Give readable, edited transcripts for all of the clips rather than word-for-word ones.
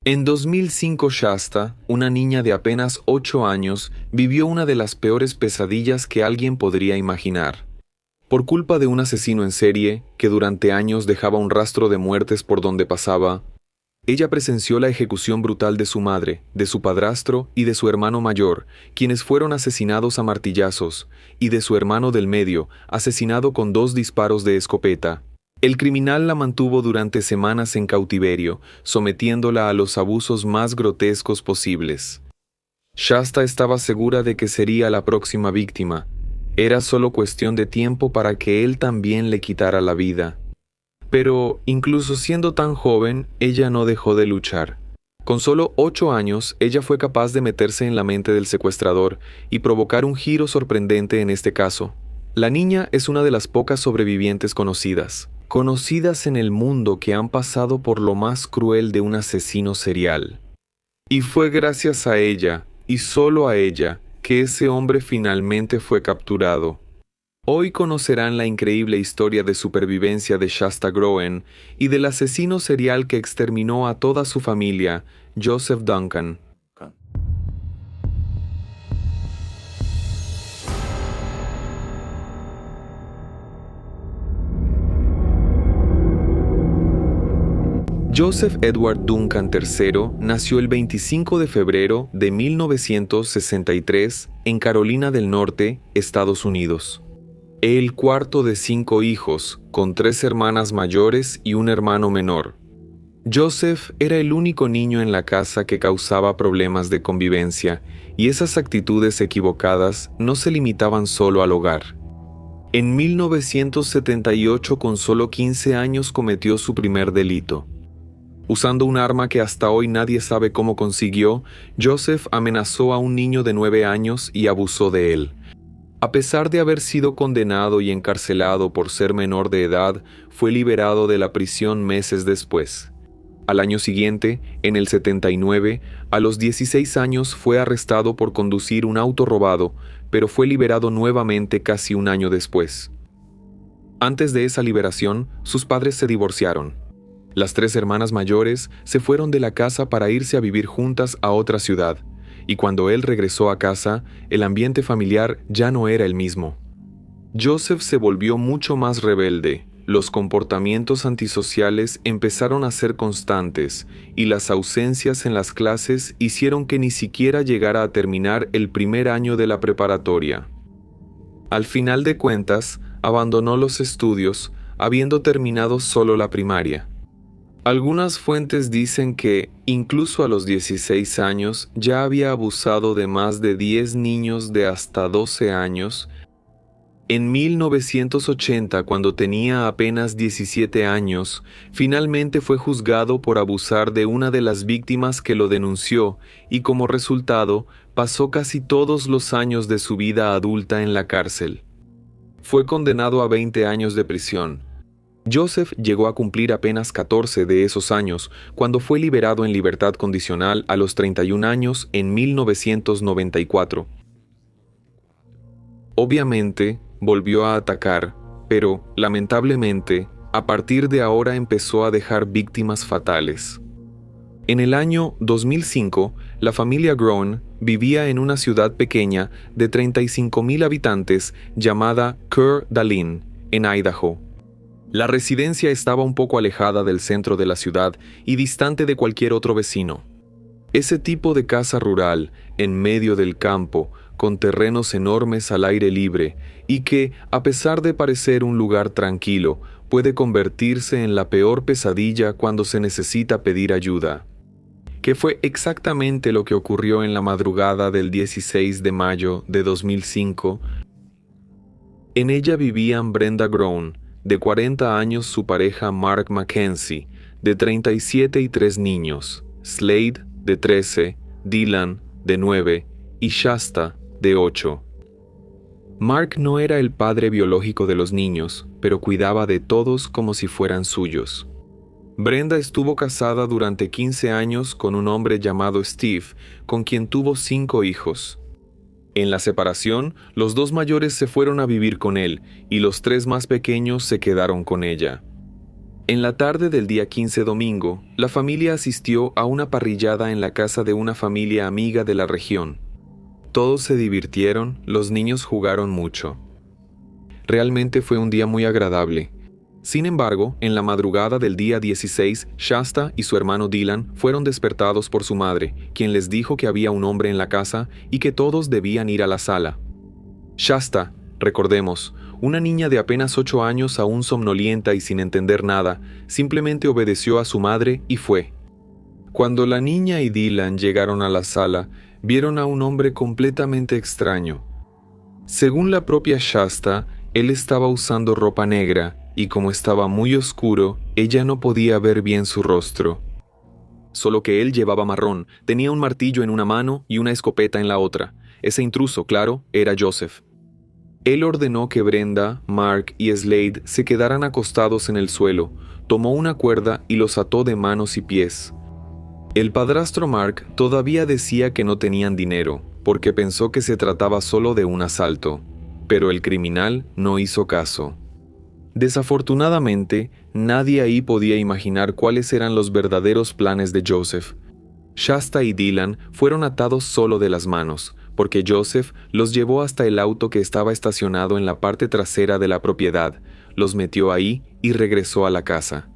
En 2005, Shasta, una niña de apenas 8 años, vivió una de las peores pesadillas que alguien podría imaginar. Por culpa de un asesino en serie, que durante años dejaba un rastro de muertes por donde pasaba, ella presenció la ejecución brutal de su madre, de su padrastro y de su hermano mayor, quienes fueron asesinados a martillazos, y de su hermano del medio, asesinado con 2 disparos de escopeta. El criminal la mantuvo durante semanas en cautiverio, sometiéndola a los abusos más grotescos posibles. Shasta estaba segura de que sería la próxima víctima. Era solo cuestión de tiempo para que él también le quitara la vida. Pero, incluso siendo tan joven, ella no dejó de luchar. Con solo 8 años, ella fue capaz de meterse en la mente del secuestrador y provocar un giro sorprendente en este caso. La niña es una de las pocas sobrevivientes conocidas en el mundo que han pasado por lo más cruel de un asesino serial. Y fue gracias a ella, y solo a ella, que ese hombre finalmente fue capturado. Hoy conocerán la increíble historia de supervivencia de Shasta Groen y del asesino serial que exterminó a toda su familia, Joseph Duncan. Joseph Edward Duncan III nació el 25 de febrero de 1963 en Carolina del Norte, Estados Unidos. El cuarto de 5 hijos, con 3 hermanas mayores y un hermano menor. Joseph era el único niño en la casa que causaba problemas de convivencia, y esas actitudes equivocadas no se limitaban solo al hogar. En 1978, con solo 15 años, cometió su primer delito. Usando un arma que hasta hoy nadie sabe cómo consiguió, Joseph amenazó a un niño de 9 años y abusó de él. A pesar de haber sido condenado y encarcelado por ser menor de edad, fue liberado de la prisión meses después. Al año siguiente, en el 79, a los 16 años fue arrestado por conducir un auto robado, pero fue liberado nuevamente casi un año después. Antes de esa liberación, sus padres se divorciaron. Las 3 hermanas mayores se fueron de la casa para irse a vivir juntas a otra ciudad, y cuando él regresó a casa, el ambiente familiar ya no era el mismo. Joseph se volvió mucho más rebelde, los comportamientos antisociales empezaron a ser constantes, y las ausencias en las clases hicieron que ni siquiera llegara a terminar el primer año de la preparatoria. Al final de cuentas, abandonó los estudios, habiendo terminado solo la primaria. Algunas fuentes dicen que, incluso a los 16 años, ya había abusado de más de 10 niños de hasta 12 años. En 1980, cuando tenía apenas 17 años, finalmente fue juzgado por abusar de una de las víctimas que lo denunció y como resultado, pasó casi todos los años de su vida adulta en la cárcel. Fue condenado a 20 años de prisión. Joseph llegó a cumplir apenas 14 de esos años cuando fue liberado en libertad condicional a los 31 años en 1994. Obviamente, volvió a atacar, pero, lamentablemente, a partir de ahora empezó a dejar víctimas fatales. En el año 2005, la familia Groen vivía en una ciudad pequeña de 35,000 habitantes llamada Coeur d'Alene, en Idaho. La residencia estaba un poco alejada del centro de la ciudad y distante de cualquier otro vecino. Ese tipo de casa rural, en medio del campo, con terrenos enormes al aire libre, y que, a pesar de parecer un lugar tranquilo, puede convertirse en la peor pesadilla cuando se necesita pedir ayuda. Que fue exactamente lo que ocurrió en la madrugada del 16 de mayo de 2005. En ella vivían Brenda Groen, de 40 años, su pareja Mark Mackenzie, de 37 y 3 niños, Slade, de 13, Dylan, de 9, y Shasta, de 8. Mark no era el padre biológico de los niños, pero cuidaba de todos como si fueran suyos. Brenda estuvo casada durante 15 años con un hombre llamado Steve, con quien tuvo 5 hijos. En la separación, los 2 mayores se fueron a vivir con él y los 3 más pequeños se quedaron con ella. En la tarde del día 15 domingo, la familia asistió a una parrillada en la casa de una familia amiga de la región. Todos se divirtieron, los niños jugaron mucho. Realmente fue un día muy agradable. Sin embargo, en la madrugada del día 16, Shasta y su hermano Dylan fueron despertados por su madre, quien les dijo que había un hombre en la casa y que todos debían ir a la sala. Shasta, recordemos, una niña de apenas 8 años, aún somnolienta y sin entender nada, simplemente obedeció a su madre y fue. Cuando la niña y Dylan llegaron a la sala, vieron a un hombre completamente extraño. Según la propia Shasta, él estaba usando ropa negra y como estaba muy oscuro, ella no podía ver bien su rostro. Solo que él llevaba marrón, tenía un martillo en una mano y una escopeta en la otra. Ese intruso, claro, era Joseph. Él ordenó que Brenda, Mark y Slade se quedaran acostados en el suelo, tomó una cuerda y los ató de manos y pies. El padrastro Mark todavía decía que no tenían dinero, porque pensó que se trataba solo de un asalto, pero el criminal no hizo caso. Desafortunadamente, nadie ahí podía imaginar cuáles eran los verdaderos planes de Joseph. Shasta y Dylan fueron atados solo de las manos, porque Joseph los llevó hasta el auto que estaba estacionado en la parte trasera de la propiedad, los metió ahí y regresó a la casa.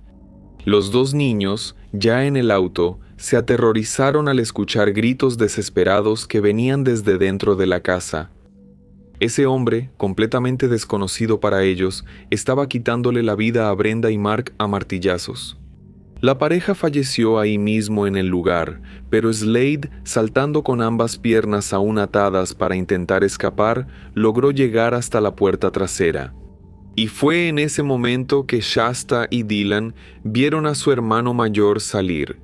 Los dos niños, ya en el auto, se aterrorizaron al escuchar gritos desesperados que venían desde dentro de la casa. Ese hombre, completamente desconocido para ellos, estaba quitándole la vida a Brenda y Mark a martillazos. La pareja falleció ahí mismo en el lugar, pero Slade, saltando con ambas piernas aún atadas para intentar escapar, logró llegar hasta la puerta trasera. Y fue en ese momento que Shasta y Dylan vieron a su hermano mayor salir.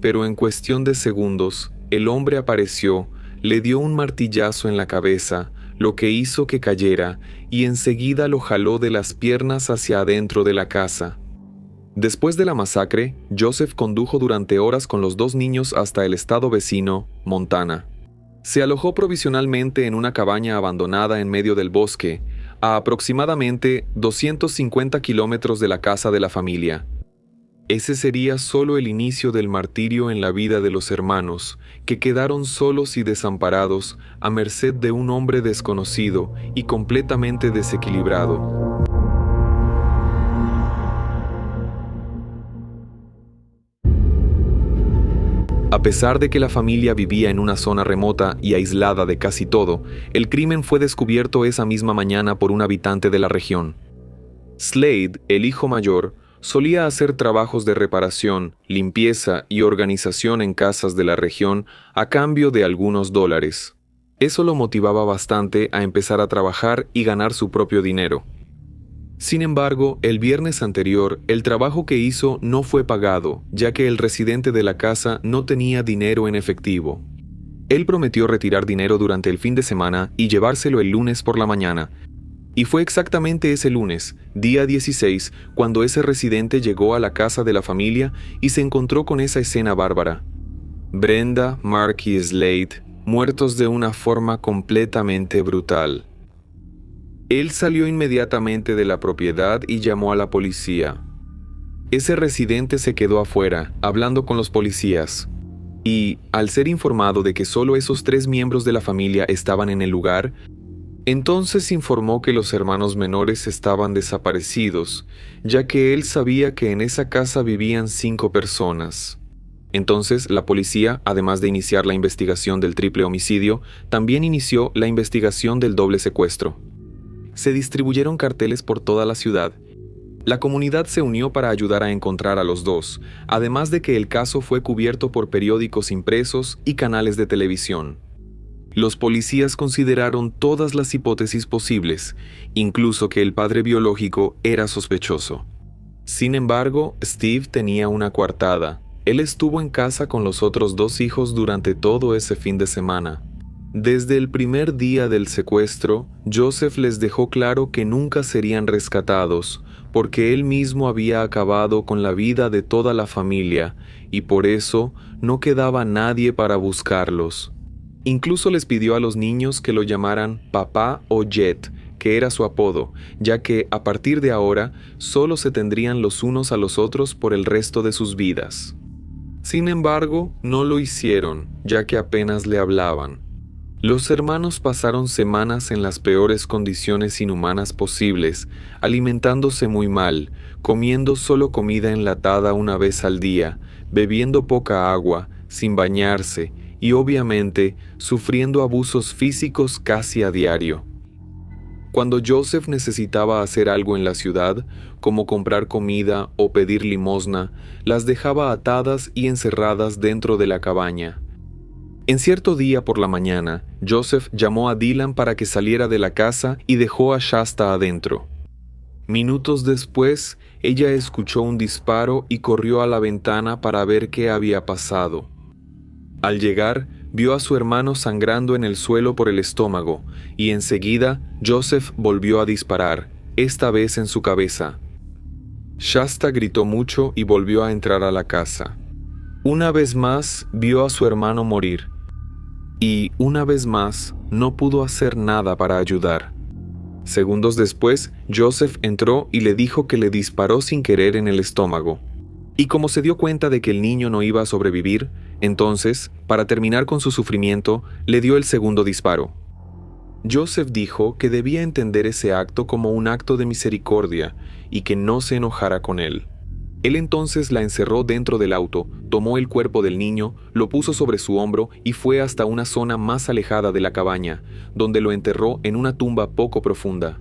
Pero en cuestión de segundos, el hombre apareció, le dio un martillazo en la cabeza, lo que hizo que cayera, y enseguida lo jaló de las piernas hacia adentro de la casa. Después de la masacre, Joseph condujo durante horas con los dos niños hasta el estado vecino, Montana. Se alojó provisionalmente en una cabaña abandonada en medio del bosque, a aproximadamente 250 kilómetros de la casa de la familia. Ese sería solo el inicio del martirio en la vida de los hermanos, que quedaron solos y desamparados a merced de un hombre desconocido y completamente desequilibrado. A pesar de que la familia vivía en una zona remota y aislada de casi todo, el crimen fue descubierto esa misma mañana por un habitante de la región. Slade, el hijo mayor, solía hacer trabajos de reparación, limpieza y organización en casas de la región a cambio de algunos dólares. Eso lo motivaba bastante a empezar a trabajar y ganar su propio dinero. Sin embargo, el viernes anterior, el trabajo que hizo no fue pagado, ya que el residente de la casa no tenía dinero en efectivo. Él prometió retirar dinero durante el fin de semana y llevárselo el lunes por la mañana. Y fue exactamente ese lunes, día 16, cuando ese residente llegó a la casa de la familia y se encontró con esa escena bárbara. Brenda, Mark y Slade, muertos de una forma completamente brutal. Él salió inmediatamente de la propiedad y llamó a la policía. Ese residente se quedó afuera, hablando con los policías. Y, al ser informado de que solo esos 3 miembros de la familia estaban en el lugar, entonces informó que los hermanos menores estaban desaparecidos, ya que él sabía que en esa casa vivían 5 personas. Entonces, la policía, además de iniciar la investigación del triple homicidio, también inició la investigación del doble secuestro. Se distribuyeron carteles por toda la ciudad. La comunidad se unió para ayudar a encontrar a los dos, además de que el caso fue cubierto por periódicos impresos y canales de televisión. Los policías consideraron todas las hipótesis posibles, incluso que el padre biológico era sospechoso. Sin embargo, Steve tenía una coartada. Él estuvo en casa con los otros 2 hijos durante todo ese fin de semana. Desde el primer día del secuestro, Joseph les dejó claro que nunca serían rescatados, porque él mismo había acabado con la vida de toda la familia, y por eso no quedaba nadie para buscarlos. Incluso les pidió a los niños que lo llamaran papá o Jet, que era su apodo, ya que a partir de ahora solo se tendrían los unos a los otros por el resto de sus vidas. Sin embargo, no lo hicieron, ya que apenas le hablaban. Los hermanos pasaron semanas en las peores condiciones inhumanas posibles, alimentándose muy mal, comiendo solo comida enlatada una vez al día, bebiendo poca agua, sin bañarse y obviamente sufriendo abusos físicos casi a diario. Cuando Joseph necesitaba hacer algo en la ciudad, como comprar comida o pedir limosna, las dejaba atadas y encerradas dentro de la cabaña. En cierto día por la mañana, Joseph llamó a Dylan para que saliera de la casa y dejó a Shasta adentro. Minutos después, ella escuchó un disparo y corrió a la ventana para ver qué había pasado. Al llegar, vio a su hermano sangrando en el suelo por el estómago, y enseguida Joseph volvió a disparar, esta vez en su cabeza. Shasta gritó mucho y volvió a entrar a la casa. Una vez más, vio a su hermano morir. Y, una vez más, no pudo hacer nada para ayudar. Segundos después, Joseph entró y le dijo que le disparó sin querer en el estómago. Y como se dio cuenta de que el niño no iba a sobrevivir, entonces, para terminar con su sufrimiento, le dio el segundo disparo. Joseph dijo que debía entender ese acto como un acto de misericordia y que no se enojara con él. Él entonces la encerró dentro del auto, tomó el cuerpo del niño, lo puso sobre su hombro y fue hasta una zona más alejada de la cabaña, donde lo enterró en una tumba poco profunda.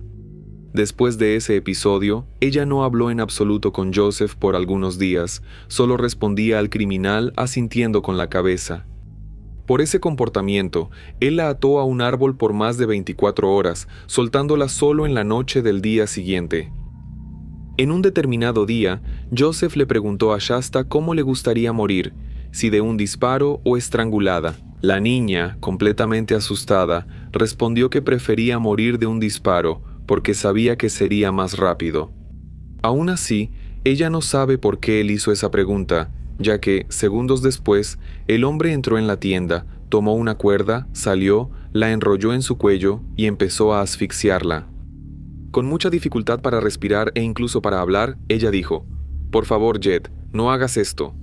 Después de ese episodio, ella no habló en absoluto con Joseph por algunos días, solo respondía al criminal asintiendo con la cabeza. Por ese comportamiento, él la ató a un árbol por más de 24 horas, soltándola solo en la noche del día siguiente. En un determinado día, Joseph le preguntó a Shasta cómo le gustaría morir, si de un disparo o estrangulada. La niña, completamente asustada, respondió que prefería morir de un disparo porque sabía que sería más rápido. Aún así, ella no sabe por qué él hizo esa pregunta, ya que, segundos después, el hombre entró en la tienda, tomó una cuerda, salió, la enrolló en su cuello y empezó a asfixiarla. Con mucha dificultad para respirar e incluso para hablar, ella dijo: «Por favor, Jed, no hagas esto».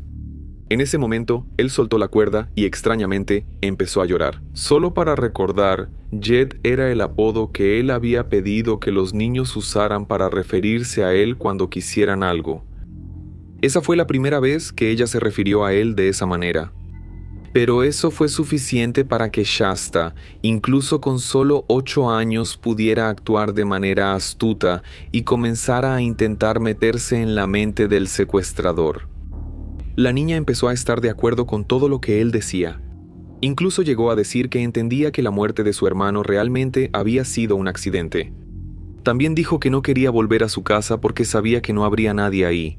En ese momento, él soltó la cuerda y extrañamente empezó a llorar. Solo para recordar, Jed era el apodo que él había pedido que los niños usaran para referirse a él cuando quisieran algo. Esa fue la primera vez que ella se refirió a él de esa manera. Pero eso fue suficiente para que Shasta, incluso con solo 8 años, pudiera actuar de manera astuta y comenzara a intentar meterse en la mente del secuestrador. La niña empezó a estar de acuerdo con todo lo que él decía. Incluso llegó a decir que entendía que la muerte de su hermano realmente había sido un accidente. También dijo que no quería volver a su casa porque sabía que no habría nadie ahí.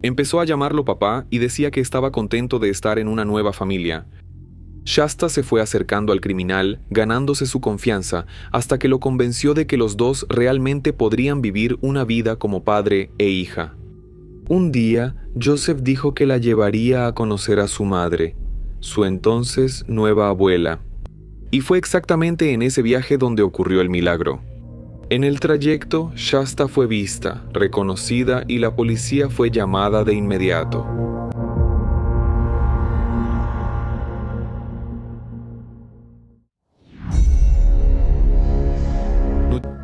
Empezó a llamarlo papá y decía que estaba contento de estar en una nueva familia. Shasta se fue acercando al criminal, ganándose su confianza, hasta que lo convenció de que los dos realmente podrían vivir una vida como padre e hija. Un día, Joseph dijo que la llevaría a conocer a su madre, su entonces nueva abuela. Y fue exactamente en ese viaje donde ocurrió el milagro. En el trayecto, Shasta fue vista, reconocida y la policía fue llamada de inmediato.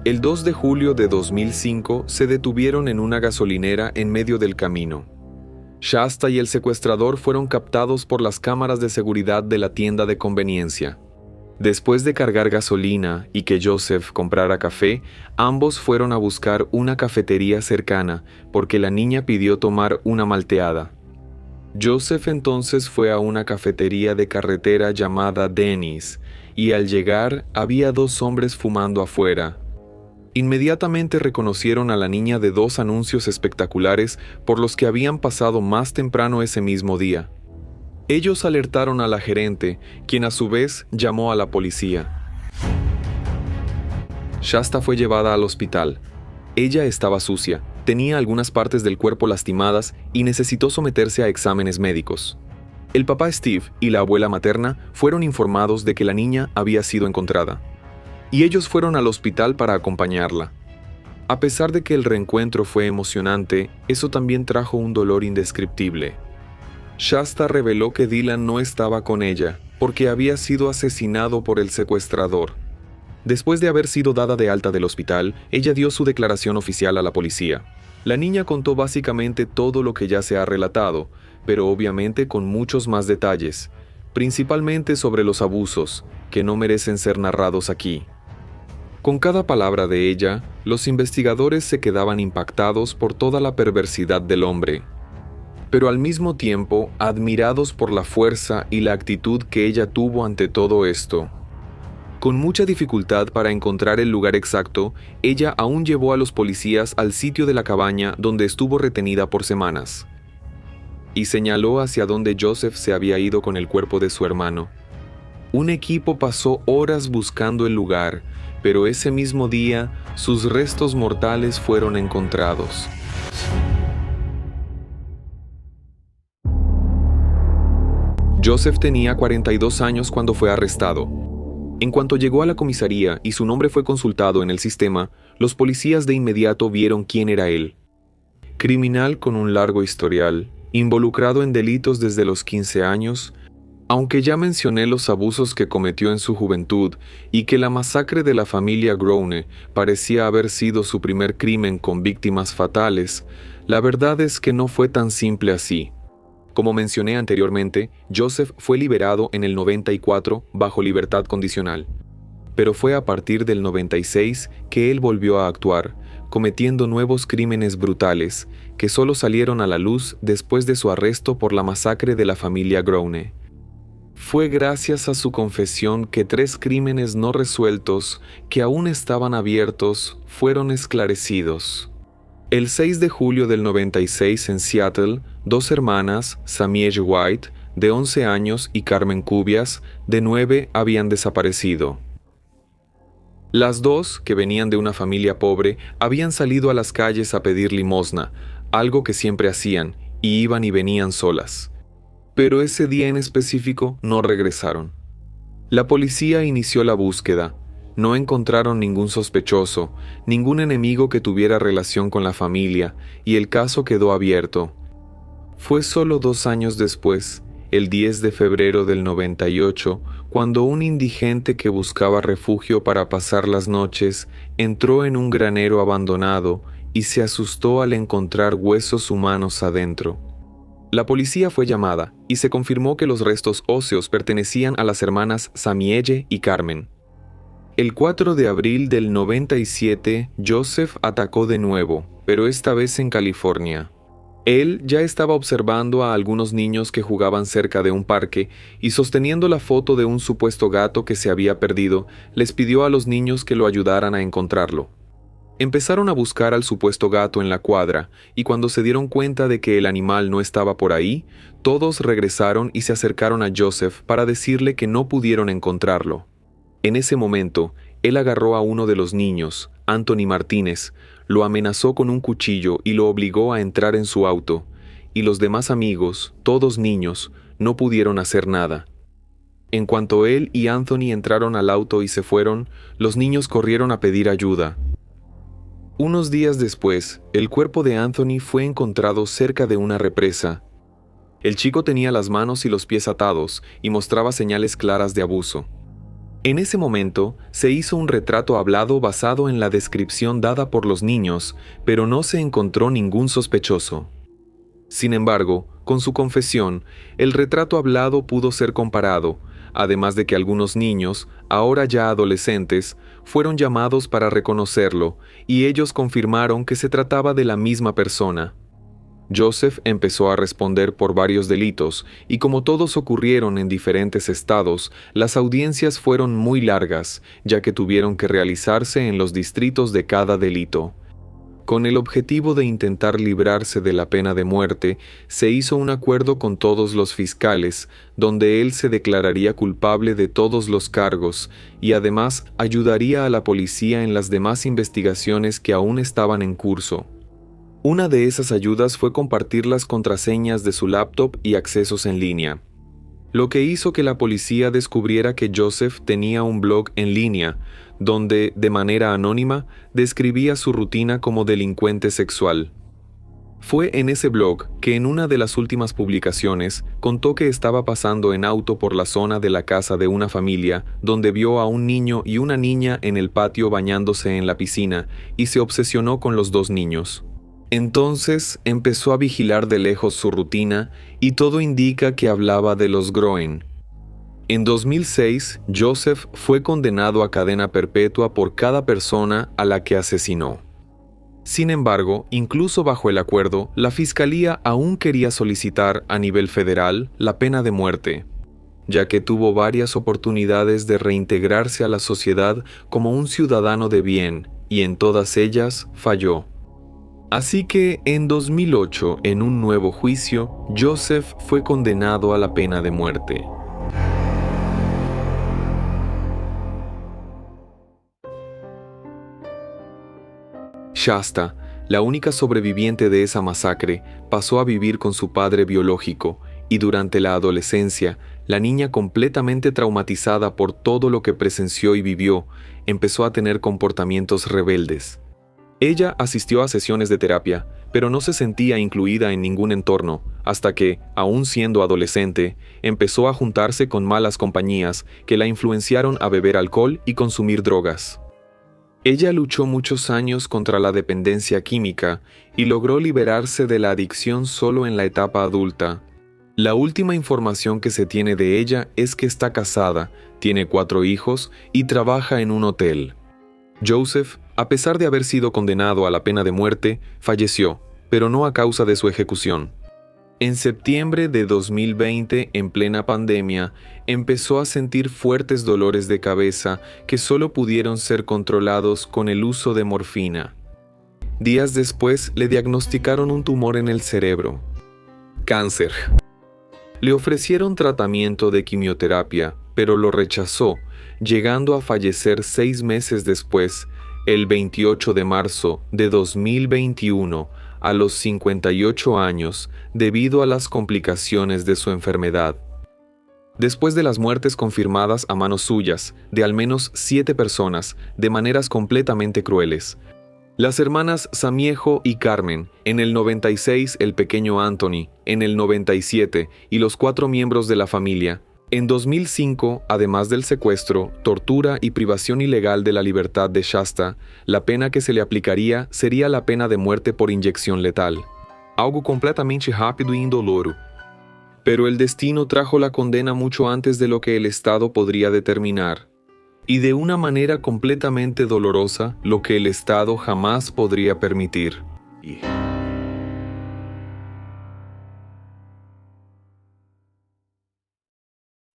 El 2 de julio de 2005 se detuvieron en una gasolinera en medio del camino. Shasta y el secuestrador fueron captados por las cámaras de seguridad de la tienda de conveniencia. Después de cargar gasolina y que Joseph comprara café, ambos fueron a buscar una cafetería cercana porque la niña pidió tomar una malteada. Joseph entonces fue a una cafetería de carretera llamada Denny's y al llegar había 2 hombres fumando afuera. Inmediatamente reconocieron a la niña de 2 anuncios espectaculares por los que habían pasado más temprano ese mismo día. Ellos alertaron a la gerente, quien a su vez llamó a la policía. Shasta fue llevada al hospital. Ella estaba sucia, tenía algunas partes del cuerpo lastimadas y necesitó someterse a exámenes médicos. El papá Steve y la abuela materna fueron informados de que la niña había sido encontrada. y ellos fueron al hospital para acompañarla. A pesar de que el reencuentro fue emocionante, eso también trajo un dolor indescriptible. Shasta reveló que Dylan no estaba con ella, porque había sido asesinado por el secuestrador. Después de haber sido dada de alta del hospital, ella dio su declaración oficial a la policía. La niña contó básicamente todo lo que ya se ha relatado, pero obviamente con muchos más detalles, principalmente sobre los abusos, que no merecen ser narrados aquí. Con cada palabra de ella, los investigadores se quedaban impactados por toda la perversidad del hombre, pero al mismo tiempo admirados por la fuerza y la actitud que ella tuvo ante todo esto. Con mucha dificultad para encontrar el lugar exacto, ella aún llevó a los policías al sitio de la cabaña donde estuvo retenida por semanas, y señaló hacia donde Joseph se había ido con el cuerpo de su hermano. Un equipo pasó horas buscando el lugar, pero ese mismo día sus restos mortales fueron encontrados. Joseph tenía 42 años cuando fue arrestado. En cuanto llegó a la comisaría y su nombre fue consultado en el sistema, los policías de inmediato vieron quién era él. Criminal con un largo historial, involucrado en delitos desde los 15 años, aunque ya mencioné los abusos que cometió en su juventud y que la masacre de la familia Groene parecía haber sido su primer crimen con víctimas fatales, la verdad es que no fue tan simple así. Como mencioné anteriormente, Joseph fue liberado en el 94 bajo libertad condicional, pero fue a partir del 96 que él volvió a actuar, cometiendo nuevos crímenes brutales que solo salieron a la luz después de su arresto por la masacre de la familia Groene. Fue gracias a su confesión que 3 crímenes no resueltos, que aún estaban abiertos, fueron esclarecidos. El 6 de julio del 96 en Seattle, 2 hermanas, Samiege White, de 11 años, y Carmen Cubias, de 9, habían desaparecido. Las 2, que venían de una familia pobre, habían salido a las calles a pedir limosna, algo que siempre hacían, y iban y venían solas. Pero ese día en específico no regresaron. La policía inició la búsqueda. No encontraron ningún sospechoso, ningún enemigo que tuviera relación con la familia, y el caso quedó abierto. Fue solo 2 años después, el 10 de febrero del 98, cuando un indigente que buscaba refugio para pasar las noches entró en un granero abandonado y se asustó al encontrar huesos humanos adentro. La policía fue llamada y se confirmó que los restos óseos pertenecían a las hermanas Samiege y Carmen. El 4 de abril del 97, Joseph atacó de nuevo, pero esta vez en California. Él ya estaba observando a algunos niños que jugaban cerca de un parque y, sosteniendo la foto de un supuesto gato que se había perdido, les pidió a los niños que lo ayudaran a encontrarlo. Empezaron a buscar al supuesto gato en la cuadra, y cuando se dieron cuenta de que el animal no estaba por ahí, todos regresaron y se acercaron a Joseph para decirle que no pudieron encontrarlo. En ese momento, él agarró a uno de los niños, Anthony Martínez, lo amenazó con un cuchillo y lo obligó a entrar en su auto, y los demás amigos, todos niños, no pudieron hacer nada. En cuanto él y Anthony entraron al auto y se fueron, los niños corrieron a pedir ayuda. Unos días después, el cuerpo de Anthony fue encontrado cerca de una represa. El chico tenía las manos y los pies atados y mostraba señales claras de abuso. En ese momento, se hizo un retrato hablado basado en la descripción dada por los niños, pero no se encontró ningún sospechoso. Sin embargo, con su confesión, el retrato hablado pudo ser comparado, además de que algunos niños, ahora ya adolescentes, fueron llamados para reconocerlo, y ellos confirmaron que se trataba de la misma persona. Joseph empezó a responder por varios delitos, y como todos ocurrieron en diferentes estados, las audiencias fueron muy largas, ya que tuvieron que realizarse en los distritos de cada delito. Con el objetivo de intentar librarse de la pena de muerte, se hizo un acuerdo con todos los fiscales, donde él se declararía culpable de todos los cargos, y además ayudaría a la policía en las demás investigaciones que aún estaban en curso. Una de esas ayudas fue compartir las contraseñas de su laptop y accesos en línea. lo que hizo que la policía descubriera que Joseph tenía un blog en línea, donde, de manera anónima, describía su rutina como delincuente sexual. Fue en ese blog que en una de las últimas publicaciones contó que estaba pasando en auto por la zona de la casa de una familia donde vio a un niño y una niña en el patio bañándose en la piscina y se obsesionó con los dos niños. Entonces empezó a vigilar de lejos su rutina y todo indica que hablaba de los Groen. En 2006, Joseph fue condenado a cadena perpetua por cada persona a la que asesinó. Sin embargo, incluso bajo el acuerdo, la Fiscalía aún quería solicitar a nivel federal la pena de muerte, ya que tuvo varias oportunidades de reintegrarse a la sociedad como un ciudadano de bien, y en todas ellas falló. Así que, en 2008, en un nuevo juicio, Joseph fue condenado a la pena de muerte. Shasta, la única sobreviviente de esa masacre, pasó a vivir con su padre biológico y durante la adolescencia, la niña, completamente traumatizada por todo lo que presenció y vivió, empezó a tener comportamientos rebeldes. Ella asistió a sesiones de terapia, pero no se sentía incluida en ningún entorno, hasta que, aún siendo adolescente, empezó a juntarse con malas compañías que la influenciaron a beber alcohol y consumir drogas. Ella luchó muchos años contra la dependencia química y logró liberarse de la adicción solo en la etapa adulta. La última información que se tiene de ella es que está casada, tiene 4 hijos y trabaja en un hotel. Joseph, a pesar de haber sido condenado a la pena de muerte, falleció, pero no a causa de su ejecución. En septiembre de 2020, en plena pandemia, empezó a sentir fuertes dolores de cabeza que solo pudieron ser controlados con el uso de morfina. Días después, le diagnosticaron un tumor en el cerebro. Cáncer. Le ofrecieron tratamiento de quimioterapia, pero lo rechazó, llegando a fallecer 6 meses después, el 28 de marzo de 2021, a los 58 años, debido a las complicaciones de su enfermedad. Después de las muertes confirmadas a manos suyas, de al menos 7 personas, de maneras completamente crueles, las hermanas Samiejo y Carmen, en el 96 el pequeño Anthony, en el 97 y los 4 miembros de la familia. En 2005, además del secuestro, tortura y privación ilegal de la libertad de Shasta, la pena que se le aplicaría sería la pena de muerte por inyección letal. Algo completamente rápido e indoloro. Pero el destino trajo la condena mucho antes de lo que el Estado podría determinar. Y de una manera completamente dolorosa, lo que el Estado jamás podría permitir.